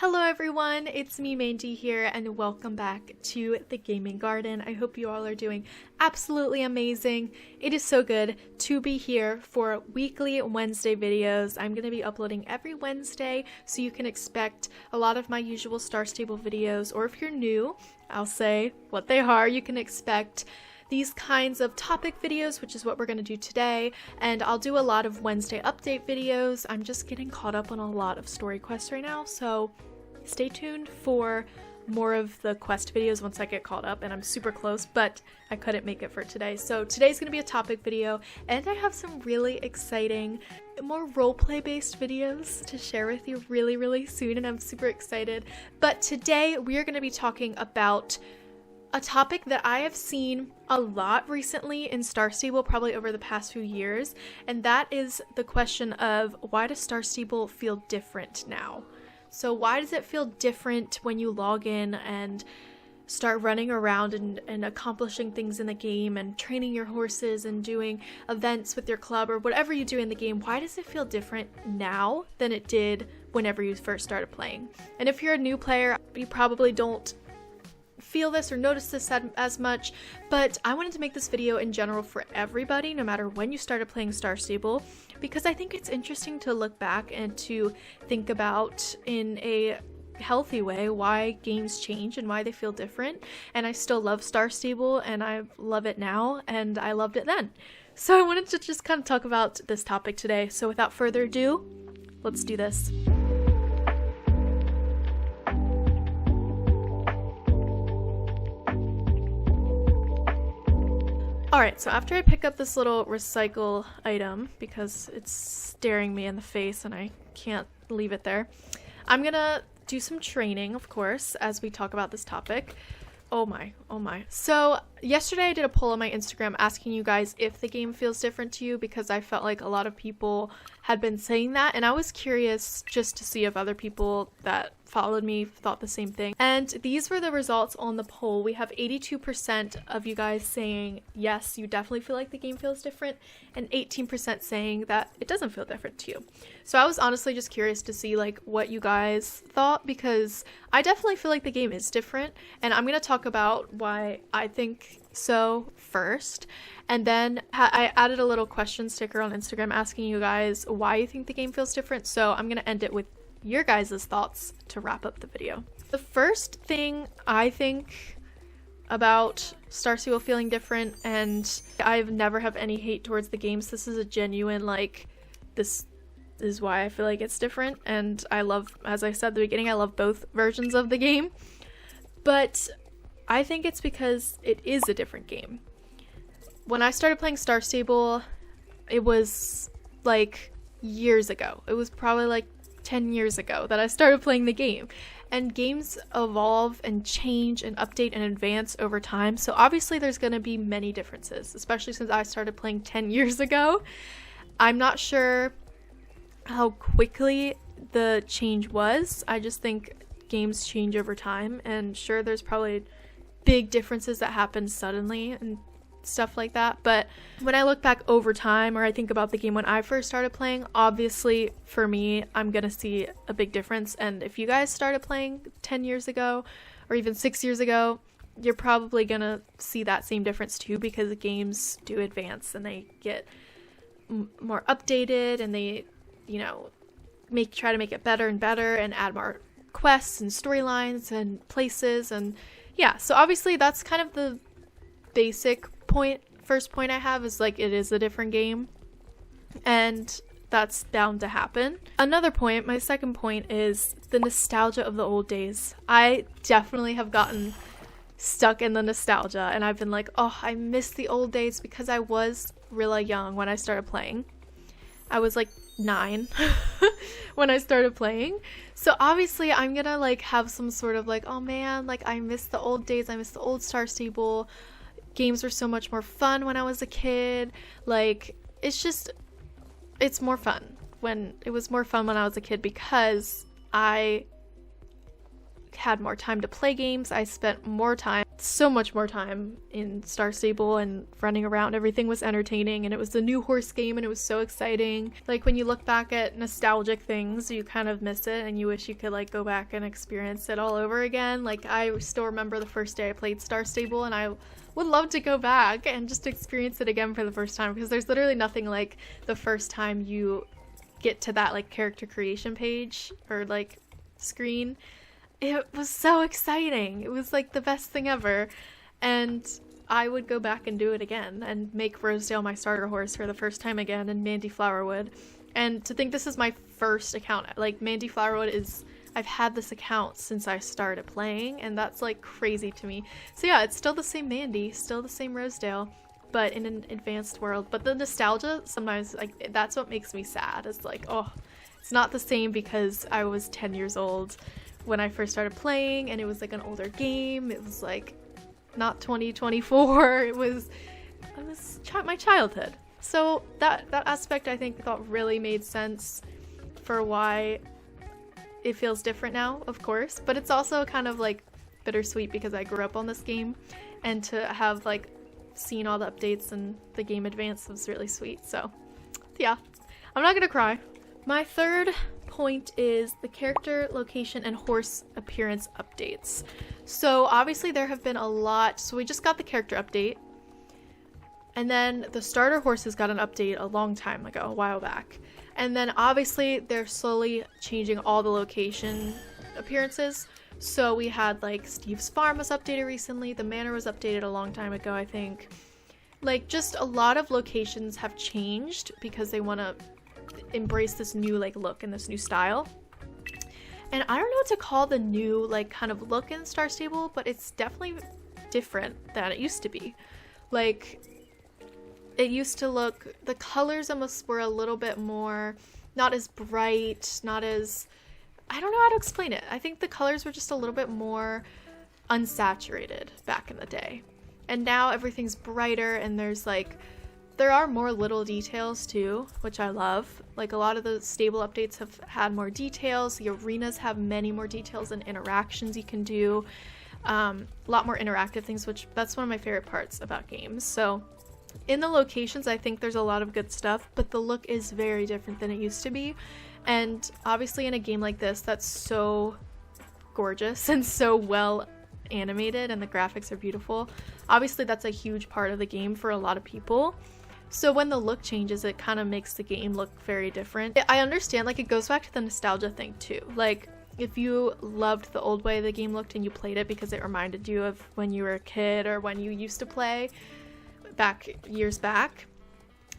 Hello everyone, it's me Mandy here and welcome back to the Gaming Garden. I hope you all are doing absolutely amazing. It is so good to be here for weekly Wednesday videos. I'm going to be uploading every Wednesday, so you can expect a lot of my usual Star Stable videos, or if you're new, I'll say what they are. You can expect these kinds of topic videos, which is what we're going to do today, and I'll do a lot of Wednesday update videos. I'm just getting caught up on a lot of story quests right now, so stay tuned for more of the quest videos once I get caught up, and I'm super close, but I couldn't make it for today. So today's going to be a topic video, and I have some really exciting, more roleplay based videos to share with you really soon, and I'm super excited. But today we are going to be talking about a topic that I have seen a lot recently in Star Stable, probably over the past few years, and that is the question of, why does Star Stable feel different now? So why does it feel different when you log in and start running around and accomplishing things in the game and training your horses and doing events with your club or whatever you do in the game? Why does it feel different now than it did whenever you first started playing? And if you're a new player, you probably don't feel this or notice this as much, but I wanted to make this video in general for everybody, no matter when you started playing Star Stable, because I think it's interesting to look back and to think about in a healthy way why games change and why they feel different. And I still love Star Stable, and I love it now, and I loved it then. So I wanted to just kind of talk about this topic today. So without further ado, let's do this. Alright, so after I pick up this little recycle item, because it's staring me in the face and I can't leave it there, I'm gonna do some training, of course, as we talk about this topic. Oh my. So yesterday I did a poll on my Instagram asking you guys if the game feels different to you, because I felt like a lot of people had been saying that, and I was curious just to see if other people that followed me thought the same thing. And these were the results on the poll. We have 82% of you guys saying yes, you definitely feel like the game feels different, and 18% saying that it doesn't feel different to you. So I was honestly just curious to see like what you guys thought, because I definitely feel like the game is different, and I'm going to talk about why I think so first, and then I added a little question sticker on Instagram asking you guys why you think the game feels different, so I'm going to end it with your guys' thoughts to wrap up the video. The first thing I think about Star Stable feeling different, and I've never have any hate towards the games, this is a genuine, like, this is why I feel like it's different, and I love, as I said at the beginning, I love both versions of the game, but I think it's because it is a different game. When I started playing Star Stable, it was like years ago. It was probably like 10 years ago that I started playing the game, and games evolve and change and update and advance over time, so obviously there's going to be many differences, especially since I started playing 10 years ago. I'm not sure how quickly the change was. I just think games change over time, and sure, there's probably big differences that happen suddenly and stuff like that, but when I look back over time, or I think about the game when I first started playing, obviously for me I'm gonna see a big difference, and if you guys started playing 10 years ago or even 6 years ago, you're probably gonna see that same difference too, because the games do advance and they get more updated, and they, you know, try to make it better and better and add more quests and storylines and places, and yeah, so obviously that's kind of the basic first point I have, is like, it is a different game, and that's bound to happen. Another point, my second point, is the nostalgia of the old days. I definitely have gotten stuck in the nostalgia, and I've been like, oh, I miss the old days, because I was really young when I started playing. I was like 9 when I started playing, so obviously I'm gonna like have some sort of like, oh man, like I miss the old days, I miss the old Star Stable. Games were so much more fun when I was a kid. Like, it's more fun when I was a kid, because I had more time to play games. I spent more time so much more time in Star Stable and running around. Everything was entertaining, and it was the new horse game, and it was so exciting. Like, when you look back at nostalgic things, you kind of miss it, and you wish you could like go back and experience it all over again. Like, I still remember the first day I played Star Stable, and I would love to go back and just experience it again for the first time, because there's literally nothing like the first time you get to that like character creation page or like screen. It was so exciting. It was like the best thing ever, and I would go back and do it again and make Rosedale my starter horse for the first time again, and Mandy Flowerwood. And to think this is my first account, like Mandy Flowerwood is, I've had this account since I started playing, and that's like crazy to me. So yeah, it's still the same Mandy, still the same Rosedale, but in an advanced world. But the nostalgia, sometimes like that's what makes me sad. It's like, oh, it's not the same because I was 10 years old when I first started playing, and it was like an older game. It was like not 2024. It was my childhood. So that aspect I think thought really made sense for why it feels different now, of course. But it's also kind of like bittersweet because I grew up on this game, and to have like seen all the updates and the game advance was really sweet. So yeah, I'm not gonna cry. My third point is the character, location, and horse appearance updates. So obviously there have been a lot. So we just got the character update, and then the starter horses got an update a long time ago, a while back. And then obviously they're slowly changing all the location appearances. So we had like Steve's farm was updated recently, the manor was updated a long time ago, I think. Like, just a lot of locations have changed because they want to embrace this new like look and this new style. And I don't know what to call the new like kind of look in Star Stable, but it's definitely different than it used to be. Like, it used to look, the colors almost were a little bit more, not as bright, not as, I don't know how to explain it. I think the colors were just a little bit more unsaturated back in the day. And now everything's brighter, and there's like, there are more little details too, which I love. Like, a lot of the stable updates have had more details. The arenas have many more details and interactions you can do. A lot more interactive things, which that's one of my favorite parts about games. So in the locations, I think there's a lot of good stuff, but the look is very different than it used to be. And obviously in a game like this that's so gorgeous and so well animated and the graphics are beautiful, obviously that's a huge part of the game for a lot of people. So when the look changes, it kind of makes the game look very different. I understand, like, it goes back to the nostalgia thing too. Like, if you loved the old way the game looked and you played it because it reminded you of when you were a kid or when you used to play back years back,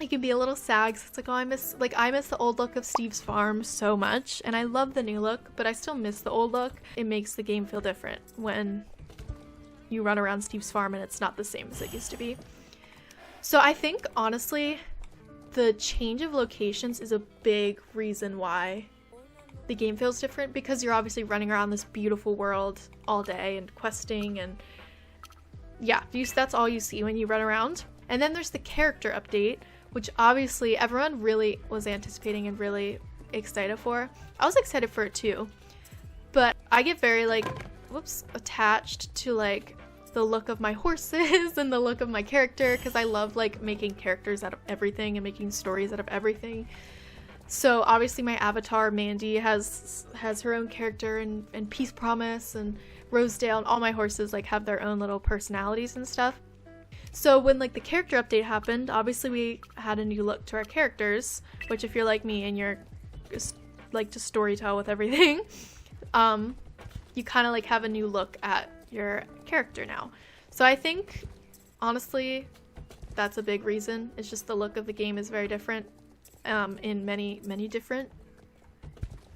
it can be a little sad because it's like, oh, I miss the old look of Steve's farm so much, and I love the new look, but I still miss the old look. It makes the game feel different when you run around Steve's farm and it's not the same as it used to be. So I think, honestly, the change of locations is a big reason why the game feels different, because you're obviously running around this beautiful world all day and questing, and yeah, that's all you see when you run around. And then there's the character update, which obviously everyone really was anticipating and really excited for. I was excited for it too, but I get very like, attached to like the look of my horses and the look of my character, because I love like making characters out of everything and making stories out of everything. So obviously my avatar Mandy has her own character, and Peace Promise and Rosedale and all my horses like have their own little personalities and stuff. So when like the character update happened, obviously we had a new look to our characters, which if you're like me and you're just like to storytell with everything, you kind of like have a new look at your character now. So I think honestly that's a big reason. It's just the look of the game is very different in many different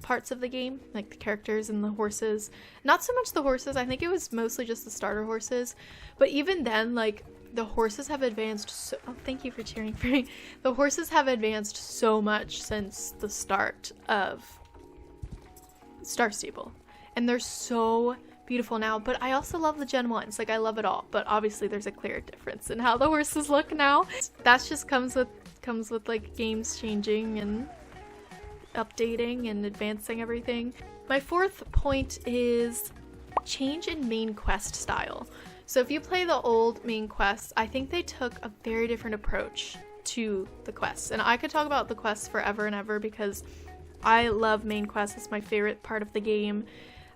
parts of the game, like the characters and the horses. Not so much the horses, I think it was mostly just the starter horses, but even then, like, the horses have advanced so, oh, thank you for cheering for me. The horses have advanced so much since the start of Star Stable, and they're so beautiful now. But I also love the Gen 1s, like I love it all, but obviously there's a clear difference in how the horses look now. That just comes with like games changing and updating and advancing everything. My fourth point is change in main quest style. So if you play the old main quests, I think they took a very different approach to the quests. And I could talk about the quests forever and ever because I love main quests. It's my favorite part of the game.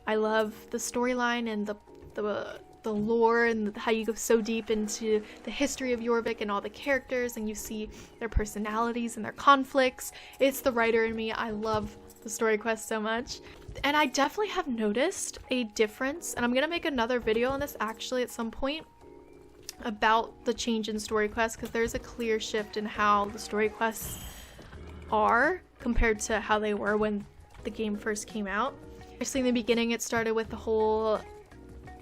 I love the storyline and the lore and how you go so deep into the history of Jorvik and all the characters, and you see their personalities and their conflicts. It's the writer in me. I love the story quest so much. And I definitely have noticed a difference, and I'm gonna make another video on this actually at some point about the change in story quests, because there's a clear shift in how the story quests are compared to how they were when the game first came out. Obviously in the beginning it started with the whole,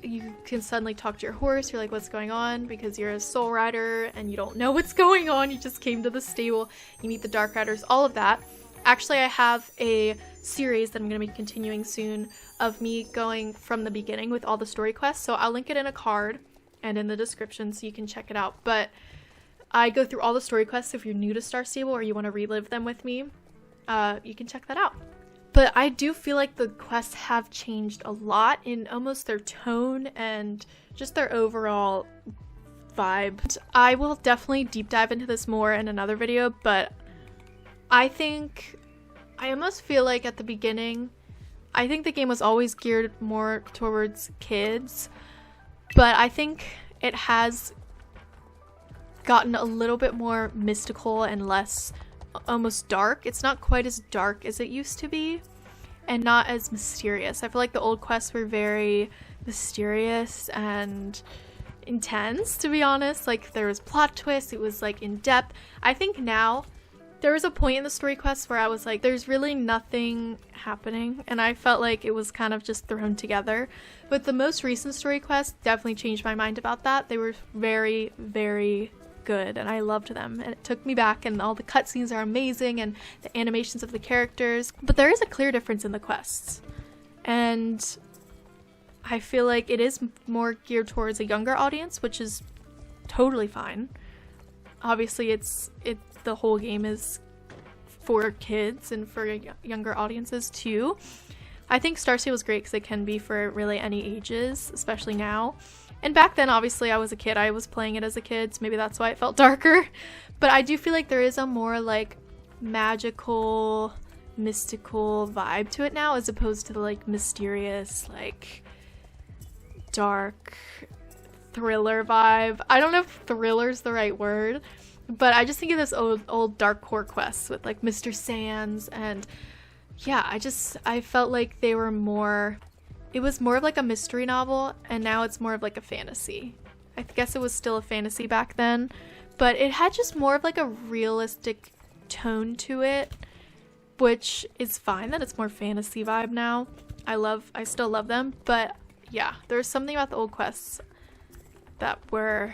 you can suddenly talk to your horse, you're like, what's going on? Because you're a soul rider and you don't know what's going on, you just came to the stable, you meet the dark riders, all of that. Actually, I have a series that I'm going to be continuing soon of me going from the beginning with all the story quests, so I'll link it in a card and in the description so you can check it out. But I go through all the story quests, so if you're new to Star Stable or you want to relive them with me, you can check that out. But I do feel like the quests have changed a lot in almost their tone and just their overall vibe. I will definitely deep dive into this more in another video, but I almost feel like at the beginning, I think the game was always geared more towards kids, but I think it has gotten a little bit more mystical and less almost dark. It's not quite as dark as it used to be, and not as mysterious. I feel like the old quests were very mysterious and intense, to be honest. Like, there was plot twists, it was like in depth. I think now there was a point in the story quests where I was like, there's really nothing happening, and I felt like it was kind of just thrown together. But the most recent story quests definitely changed my mind about that. They were very, very good, and I loved them, and it took me back, and all the cutscenes are amazing, and the animations of the characters. But there is a clear difference in the quests, and I feel like it is more geared towards a younger audience, which is totally fine. Obviously, the whole game is for kids and for younger audiences too. I think Star Stable was great because it can be for really any ages, especially now. And back then, obviously, I was a kid. I was playing it as a kid, so maybe that's why it felt darker. But I do feel like there is a more like magical, mystical vibe to it now, as opposed to the like mysterious, like dark thriller vibe. I don't know if thriller's the right word, but I just think of this old dark core quests with like Mr. Sands, and yeah, I felt like they were more, it was more of like a mystery novel, and now it's more of like a fantasy. I guess it was still a fantasy back then, but it had just more of like a realistic tone to it, which is fine that it's more fantasy vibe now. I still love them, but yeah, there's something about the old quests that were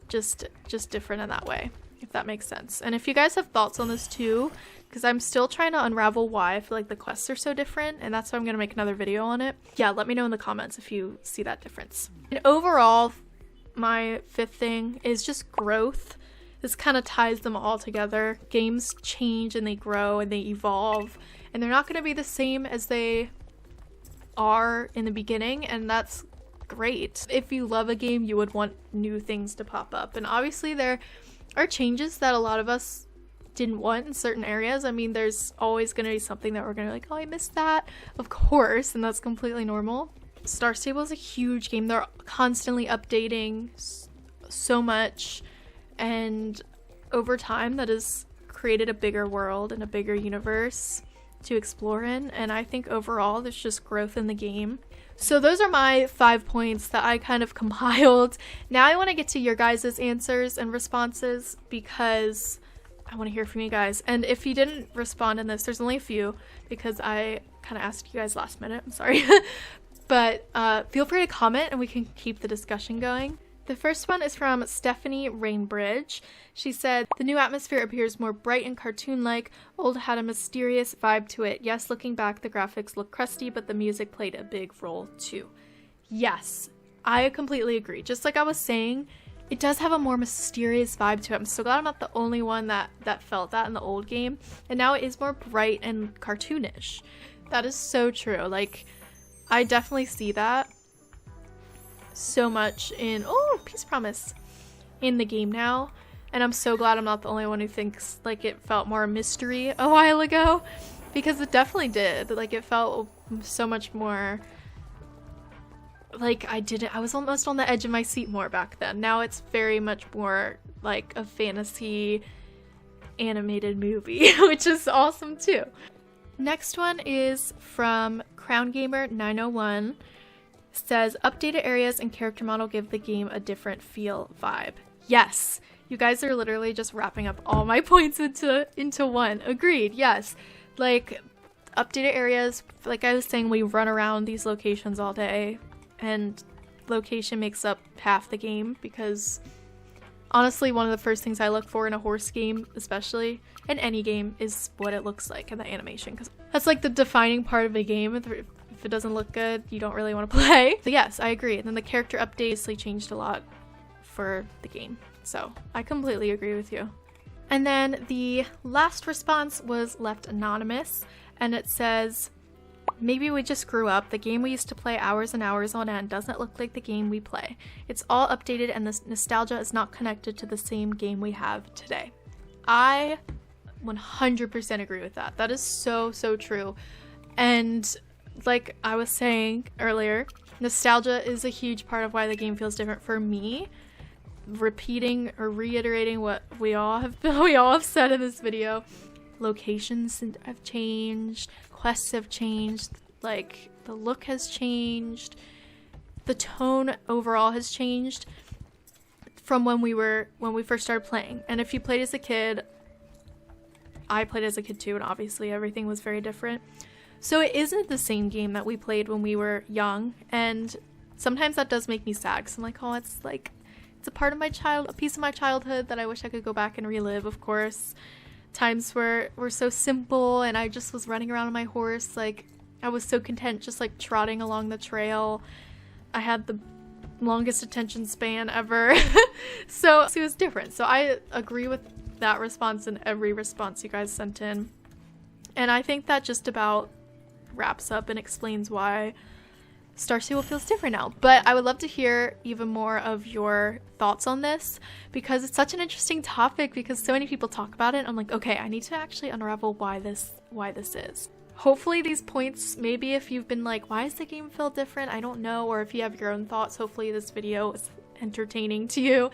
just different in that way, if that makes sense. And if you guys have thoughts on this too, because I'm still trying to unravel why I feel like the quests are so different, and that's why I'm gonna make another video on it. Yeah, let me know in the comments if you see that difference. And overall, my fifth thing is just growth. This kind of ties them all together. Games change and they grow and they evolve, and they're not gonna be the same as they are in the beginning, and that's great. If you love a game, you would want new things to pop up, and obviously there are changes that a lot of us didn't want in certain areas. I mean, there's always going to be something that we're going to be like, oh, I missed that, of course, and that's completely normal. Star Stable is a huge game. They're constantly updating so much, and over time that has created a bigger world and a bigger universe to explore in, and I think overall there's just growth in the game. So those are my 5 points that I kind of compiled. Now I want to get to your guys' answers and responses, because I want to hear from you guys. And if you didn't respond in this, there's only a few, because I kind of asked you guys last minute, I'm sorry. But feel free to comment and we can keep the discussion going. The first one is from Stephanie Rainbridge. She said, the new atmosphere appears more bright and cartoon-like. Old had a mysterious vibe to it. Yes, looking back, the graphics look crusty, but the music played a big role too. Yes, I completely agree. Just like I was saying, it does have a more mysterious vibe to it. I'm so glad I'm not the only one that felt that in the old game. And now it is more bright and cartoonish. That is so true. Like, I definitely see that. so much in, oh, peace promise, in the game now. And I'm so glad I'm not the only one who thinks like it felt more mystery a while ago, because it definitely did. Like it felt so much more like I was almost on the edge of my seat more back then. Now it's very much more like a fantasy animated movie, which is awesome too. Next one is from Crown Gamer 901. Says updated areas and character model give the game a different feel vibe. Yes, you guys are literally just wrapping up all my points into one. Agreed. Yes, like updated areas, like I was saying, we run around these locations all day, and location makes up half the game, because honestly one of the first things I look for in a horse game, especially in any game, is what it looks like in the animation, because that's like the defining part of a game. If it doesn't look good, you don't really want to play. So yes, I agree. And then the character updates changed a lot for the game, so I completely agree with you. And then the last response was left anonymous, and it says, maybe we just grew up. The game we used to play hours and hours on end doesn't look like the game we play. It's all updated and the nostalgia is not connected to the same game we have today. I 100% agree with that. That is so, so true. And like I was saying earlier, nostalgia is a huge part of why the game feels different for me. Repeating or reiterating what we all have said in this video. Locations have changed, quests have changed, like the look has changed, the tone overall has changed from when we first started playing. And if you played as a kid, I played as a kid too, and obviously everything was very different. So it isn't the same game that we played when we were young, and sometimes that does make me sad, because I'm like, oh, it's a part of a piece of my childhood that I wish I could go back and relive, of course. Times were so simple, and I just was running around on my horse, like I was so content just like trotting along the trail. I had the longest attention span ever. So it was different. So I agree with that response and every response you guys sent in. And I think that just about wraps up and explains why Star Stable feels different now. But I would love to hear even more of your thoughts on this, because it's such an interesting topic, because so many people talk about it. I'm like, okay, I need to actually unravel why this is. Hopefully these points, maybe if you've been like, why does the game feel different? I don't know. Or if you have your own thoughts, hopefully this video is entertaining to you.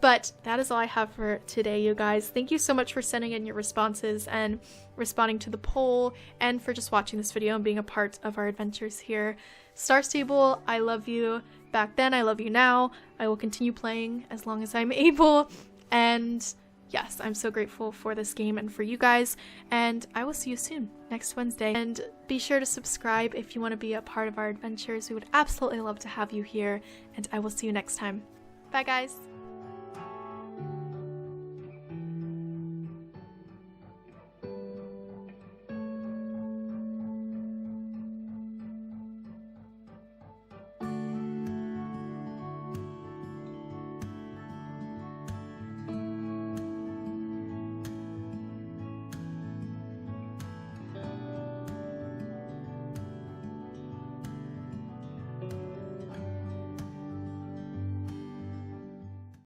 But that is all I have for today, you guys. Thank you so much for sending in your responses and responding to the poll, and for just watching this video and being a part of our adventures here. Star Stable, I love you back then, I love you now. I will continue playing as long as I'm able. And yes, I'm so grateful for this game and for you guys. And I will see you soon, next Wednesday. And be sure to subscribe if you want to be a part of our adventures. We would absolutely love to have you here. And I will see you next time. Bye, guys.